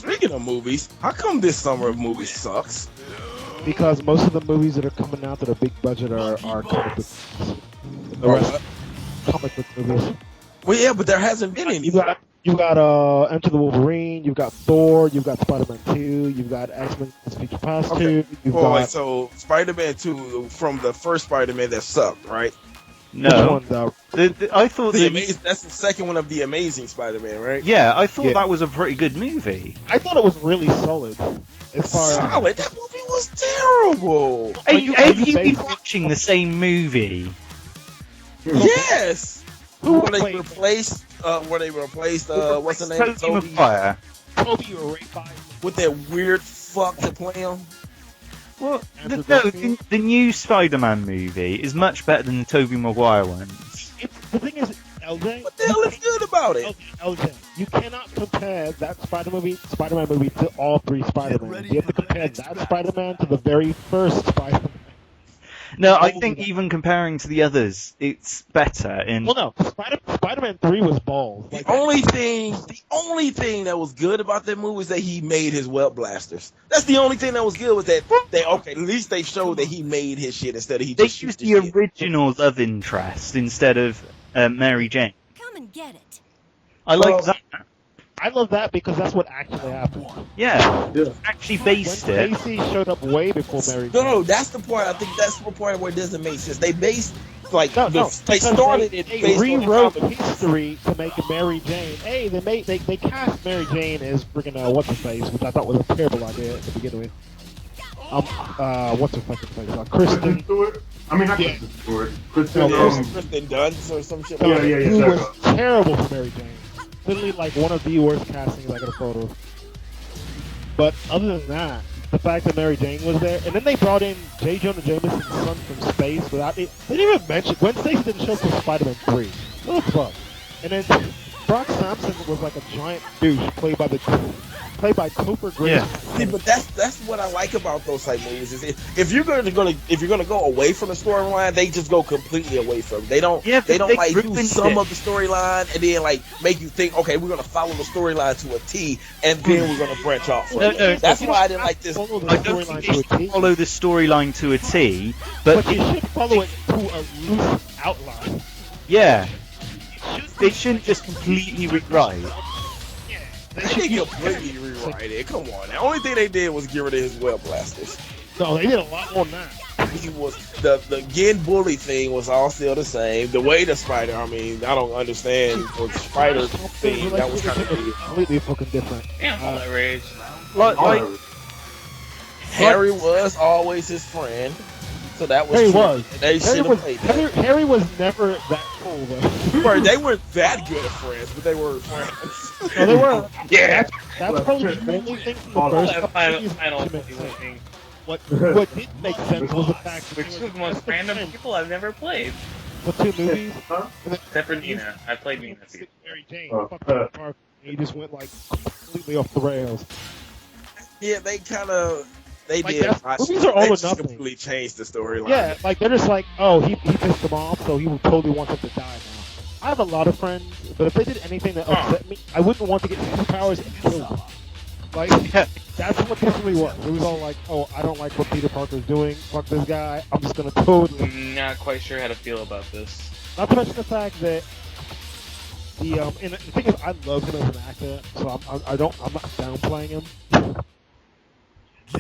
Speaking of movies, how come this summer of movies sucks? Because most of the movies that are coming out that are big budget are comic book movies. The Or rest what? comic book movies. Well, yeah, but there hasn't been any. You got Enter the Wolverine, you've got Thor, you've got Spider-Man 2, you've got X-Men Future Past 2, you've got... So Spider-Man 2 from the first Spider-Man that sucked, right? No. Which one, I thought That's the second one of the Amazing Spider-Man, right? Yeah, I thought that was a pretty good movie. I thought it was really solid. As far Solid? That movie was terrible! Have you been watching the same movie? Yes! Where they replaced, what's the name? Tobey Maguire. Tobey or Ray Fire. With that weird fuck to play him? Well, the new Spider-Man movie is much better than the Tobey Maguire ones. The thing is, LJ... What the hell is good about it? LJ, you cannot compare that Spider-Man movie to all three Spider-Man. You have to compare that Spider-Man to the very first Spider-Man. No, I think even comparing to the others, it's better. Well, no, Spider-Man 3 was balls. The only thing that was good about that movie was that he made his web blasters. That's the only thing that was good was that at least they showed that he made his shit instead of he just used the original love interest instead of Mary Jane. Come and get it. I like that. I love that because that's what actually happened. Yeah. Actually based when it. Casey showed up way before Mary Jane. No, that's the part. I think that's the part where it doesn't make sense. They based they they started it. They rewrote history to make Mary Jane. Hey, they cast Mary Jane as freaking what's her face, which I thought was a terrible idea to begin with. What's her fucking face? Kristen Stewart. I mean, not Kristen Stewart. Kristen Dunst or some shit. Yeah. Who was terrible for Mary Jane. Literally like one of the worst castings I could have thought of. But other than that, the fact that Mary Jane was there, and then they brought in J. Jonah Jameson's son from space without it. They didn't even mention Gwen Stacy didn't show up for Spider-Man 3. What the fuck? And then Brock Sampson was like a giant douche played by Cooper Grace. Yeah. See, but that's what I like about those type movies is if you're gonna go away from the storyline, they just go completely away from it. They don't do some of the storyline and then like make you think, okay, we're gonna follow the storyline to a T and then we're gonna branch off. That's why I didn't like this. I don't think they should follow the storyline to a T, but you should follow it to a loose outline. Yeah. They shouldn't just completely rewrite. They didn't completely rewrite it. Come on. The only thing they did was get rid of his web blasters. No, they did a lot more than that. He was the Gen Bully thing was all still the same. The way the spider, I mean, I don't understand the spider thing. That was kind of weird. Completely fucking different. Damn, all that rage. Like Harry was always his friend, so that was Harry true. was. They should have played that. Harry was never that cool though. They weren't that good of friends, but they were friends. No, they were. Yeah. That's probably the only thing from the first couple movies that makes sense. What didn't make sense was the fact that Which is the most random people I've never played. What two movies? Except for Nina. I played Nina. Mary Jane. He just went like completely off the rails. Yeah, they Like, did. movies are all They or just nothing. completely changed the storyline. Yeah, like they're just like, oh, he pissed him off, so he totally wants him to die now. I have a lot of friends, but if they did anything that upset me, I wouldn't want to get superpowers and kill them. Like, that's what this movie was. It was all like, oh, I don't like what Peter Parker's doing. Fuck this guy. I'm just gonna totally. Not quite sure how to feel about this. Not to mention the fact that and the thing is, I love him as an actor, so I'm not downplaying him.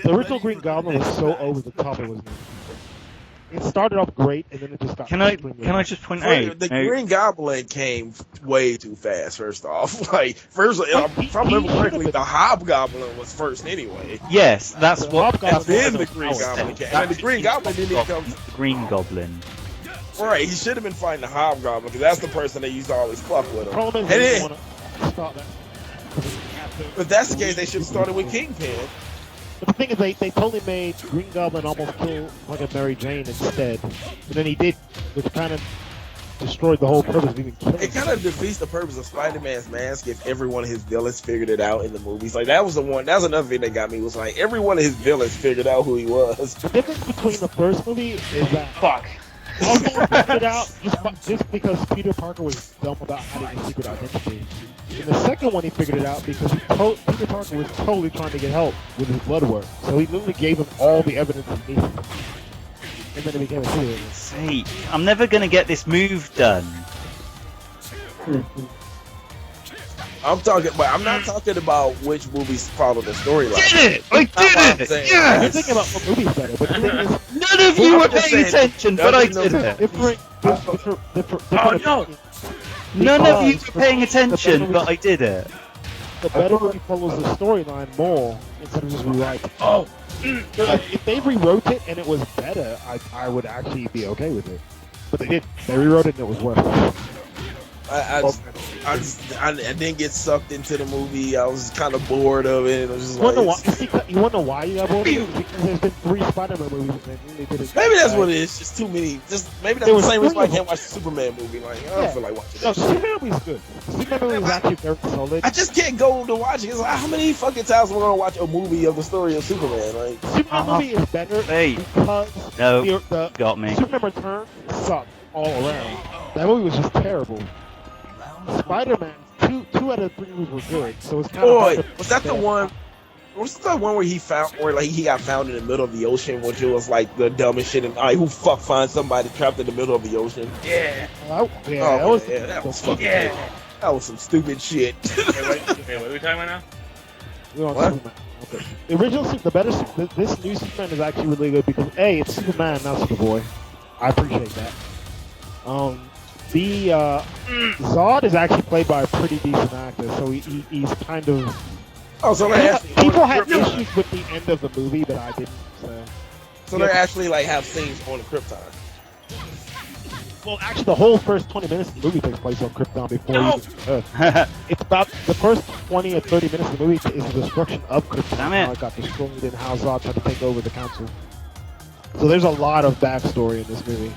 The original Green Goblin was so over the top it was. It started off great, and then it just got. Can I just point out the Green Goblin came way too fast. First off, if I remember correctly, the Hobgoblin was first anyway. Yes, that's what. And then the Green Goblin came. And the Green Goblin didn't come. The Green Goblin. Right, he should have been fighting the Hobgoblin because that's the person they used to always fuck with him. Problem is, And they then, want to start that. if that's the case, they should have started with Kingpin. But the thing is, they totally made Green Goblin almost kill fucking Mary Jane instead. And then he did, which kind of destroyed the whole purpose of even killing It kind of defeats the purpose of Spider-Man's mask if every one of his villains figured it out in the movies. Like, that was another thing that got me, was every one of his villains figured out who he was. The difference between the first movie is that... Fuck. Osborn figured it out just because Peter Parker was dumb about hiding his secret identity. In the second one, he figured it out because Peter Parker was totally trying to get help with his blood work. So he literally gave him all the evidence he needed. And then it became a superhero. See, I'm never gonna get this move done. I'm not talking about which movies follow the storyline. Did it! I did it! I'm Yes! thinking about what movie's better, but the thing is, None of you were I'm just paying saying, attention, but I did it. different Oh, no. opinions. None of you Because were paying attention, but I did it. The better movie follows the storyline more instead of just rewriting. Oh. If they rewrote it and it was better, I would actually be okay with it. But they didn't. They rewrote it and it was worse. I didn't get sucked into the movie. I was kind of bored of it. It was just You wanna like, know why you got bored? Because there's been 3 Spider-Man movies and they did it. maybe that's what it is. Just too many. Just maybe that's There the was same reason why I 3 of can't watch the Superman movie. Like I don't feel like watching No, that. Superman movie's good. Superman movie is actually very solid. I just can't go to watch it. It's like, how many fucking times am I gonna watch a movie of the story of Superman? Like, Superman movie is better Hey. because No, the got me. Superman Returns sucked all around. That movie was just terrible. Spider-Man, two out of 3 movies were good, so it's kind of hard boy, to was that the one? Was that one where he got found in the middle of the ocean, which was like the dumbest shit? And who fuck finds somebody trapped in the middle of the ocean? Yeah. that was fucking. Yeah. That was some stupid shit. Wait, what are we talking about now? We're on What? Superman. Okay. The original, this new Superman is actually really good because A, it's Superman, not Superboy. I appreciate that. The Zod is actually played by a pretty decent actor, so he's kind of. Oh, so they're actually People had issues with the end of the movie, but I didn't. So they're actually like have scenes on the Krypton. Well, actually, the whole first 20 minutes of the movie takes place on Krypton before Earth. It's about the first 20 or 30 minutes of the movie is the destruction of Krypton. Damn it. How it got destroyed and how Zod tried to take over the council. So there's a lot of backstory in this movie.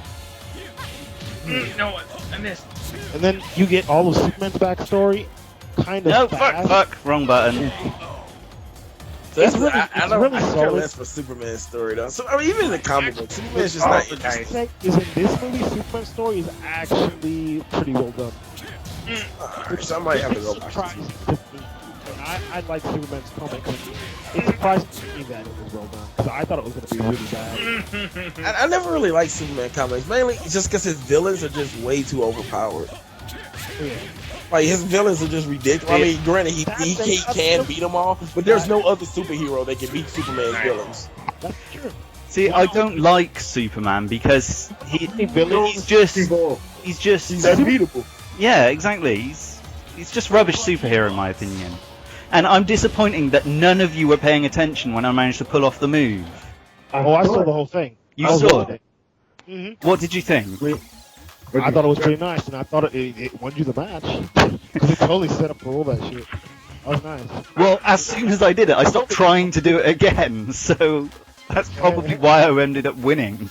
No, I missed. And then you get all of Superman's backstory, kind of No, fast. fuck, wrong button. So that's, It's really- I it's don't. really I care solid. less for Superman's story though. So I mean, even in the comic book, Superman's just not interesting. Say is in this movie, Superman's story is actually pretty well done. So I might have to go It's watch surprising this. to me. And I like Superman's comics. And it's surprising to me that it was well done because I thought it was going to be really bad. I never really liked Superman comics, mainly just because his villains are just way too overpowered. Yeah. Like his villains are just ridiculous. I mean, granted, he can beat them all, but there's no other superhero that can beat Superman's villains. That's true. See, I don't like Superman because he's just He's unbeatable. yeah, exactly. He's just rubbish superhero in my opinion. And I'm disappointed that none of you were paying attention when I managed to pull off the move. Oh, I saw the whole thing. You I saw loved it? Mm-hmm. What did you think? I thought it was pretty nice, and I thought it won you the match because it totally set up for all that shit. That was nice. Well, as soon as I did it, I stopped trying to do it again, so that's probably why I ended up winning.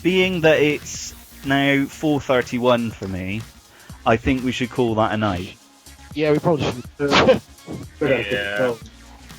Being that it's now 4:31 for me, I think we should call that a night. Yeah, we probably should. Yeah.